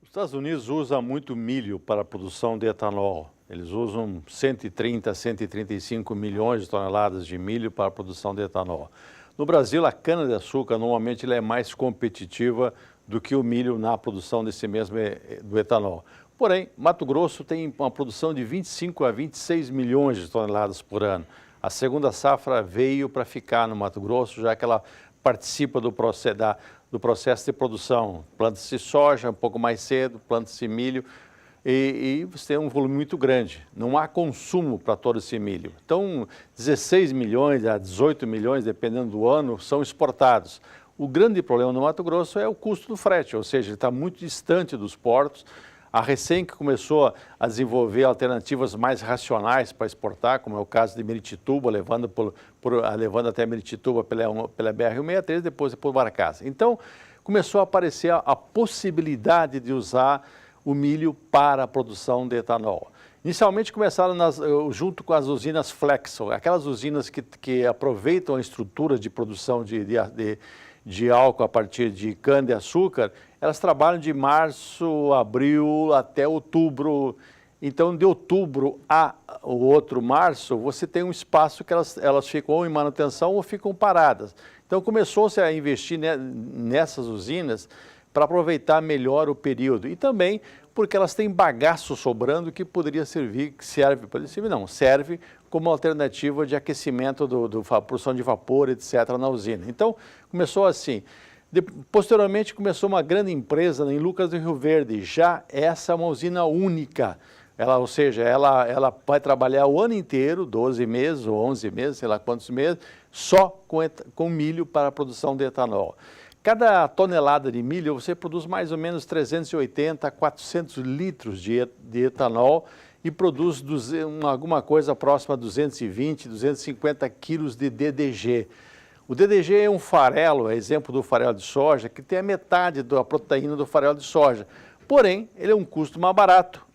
Os Estados Unidos usam muito milho para a produção de etanol. Eles usam 130 a 135 milhões de toneladas de milho para a produção de etanol. No Brasil, a cana-de-açúcar normalmente ela é mais competitiva do que o milho na produção desse mesmo do etanol. Porém, Mato Grosso tem uma produção de 25 a 26 milhões de toneladas por ano. A segunda safra veio para ficar no Mato Grosso, já que ela participa do processo de produção. Planta-se soja um pouco mais cedo, planta-se milho e você tem um volume muito grande. Não há consumo para todo esse milho. Então, 16 milhões a 18 milhões, dependendo do ano, são exportados. O grande problema no Mato Grosso é o custo do frete, ou seja, ele está muito distante dos portos. A Recém que começou a desenvolver alternativas mais racionais para exportar, como é o caso de Miritituba, levando até Miritituba pela BR-163, depois por Barcaça. Então, começou a aparecer a possibilidade de usar o milho para a produção de etanol. Inicialmente começaram junto com as usinas Flexo, aquelas usinas que aproveitam a estrutura de produção de álcool a partir de cana-de-açúcar. Elas trabalham de março, abril até outubro. Então, de outubro a o outro março, você tem um espaço que elas ficam ou em manutenção ou ficam paradas. Então, começou-se a investir nessas usinas para aproveitar melhor o período. E também porque elas têm bagaço sobrando que poderia servir, serve como alternativa de aquecimento da produção de vapor, etc., na usina. Então, começou assim. Posteriormente, começou uma grande empresa em Lucas do Rio Verde. Já essa é uma usina única. Ou seja, ela vai trabalhar o ano inteiro, 12 meses ou 11 meses, sei lá quantos meses, só com milho para a produção de etanol. Cada tonelada de milho você produz mais ou menos 380 a 400 litros de etanol e produz alguma coisa próxima a 220, 250 quilos de DDG. O DDG é um farelo, é exemplo do farelo de soja, que tem a metade da proteína do farelo de soja. Porém, ele é um custo mais barato.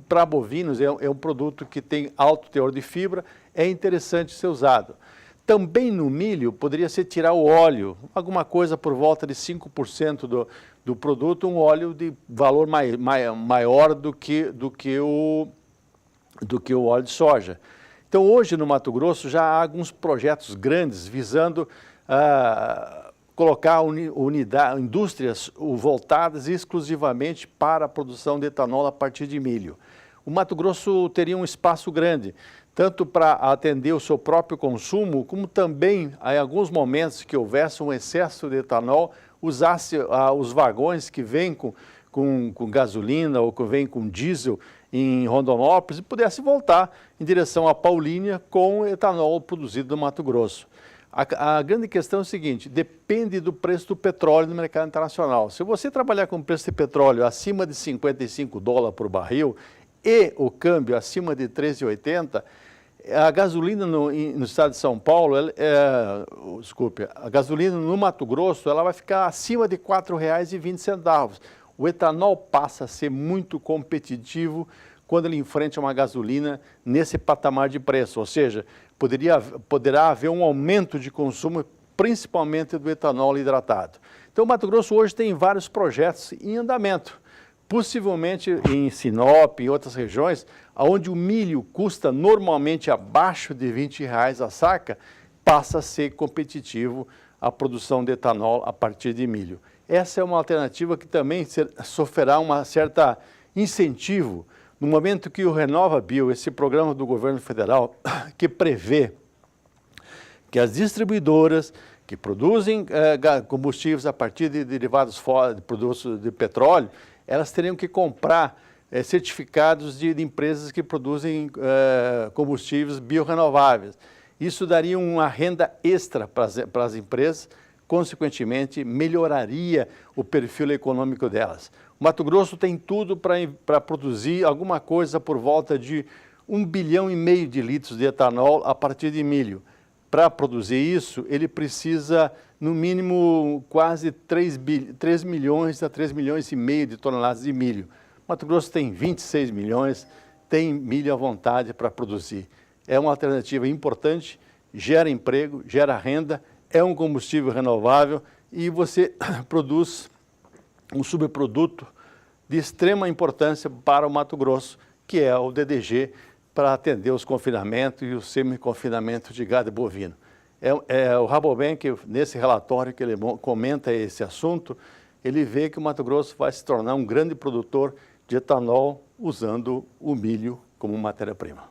Para bovinos, é um produto que tem alto teor de fibra, é interessante ser usado. Também no milho, poderia ser tirar o óleo, alguma coisa por volta de 5% do produto, um óleo de valor maior do que o óleo de soja. Então, hoje no Mato Grosso já há alguns projetos grandes visando colocar indústrias voltadas exclusivamente para a produção de etanol a partir de milho. O Mato Grosso teria um espaço grande, tanto para atender o seu próprio consumo, como também, em alguns momentos que houvesse um excesso de etanol, usasse os vagões que vêm com gasolina ou que vêm com diesel em Rondonópolis e pudesse voltar em direção à Paulínia com etanol produzido no Mato Grosso. A grande questão é o seguinte, depende do preço do petróleo no mercado internacional. Se você trabalhar com o preço de petróleo acima de $55 por barril e o câmbio acima de 13,80, a gasolina no estado de São Paulo, a gasolina no Mato Grosso, ela vai ficar acima de R$ 4,20. O etanol passa a ser muito competitivo quando ele enfrenta uma gasolina nesse patamar de preço, ou seja, poderá haver um aumento de consumo, principalmente do etanol hidratado. Então, o Mato Grosso hoje tem vários projetos em andamento, possivelmente em Sinop, em outras regiões, onde o milho custa normalmente abaixo de R$ 20 a saca, passa a ser competitivo a produção de etanol a partir de milho. Essa é uma alternativa que também sofrerá um certo incentivo no momento que o RenovaBio, esse programa do governo federal, que prevê que as distribuidoras que produzem combustíveis a partir de derivados de produtos de petróleo, elas teriam que comprar certificados de empresas que produzem combustíveis biorrenováveis. Isso daria uma renda extra para as empresas, consequentemente, melhoraria o perfil econômico delas. O Mato Grosso tem tudo para produzir alguma coisa por volta de 1,5 bilhão de litros de etanol a partir de milho. Para produzir isso, ele precisa, no mínimo, quase 3 milhões a 3,5 milhões de toneladas de milho. O Mato Grosso tem 26 milhões, tem milho à vontade para produzir. É uma alternativa importante, gera emprego, gera renda, é um combustível renovável e você produz um subproduto de extrema importância para o Mato Grosso, que é o DDG, para atender os confinamentos e o semi-confinamento de gado bovino. O Rabobank, nesse relatório que ele comenta esse assunto, ele vê que o Mato Grosso vai se tornar um grande produtor de etanol usando o milho como matéria-prima.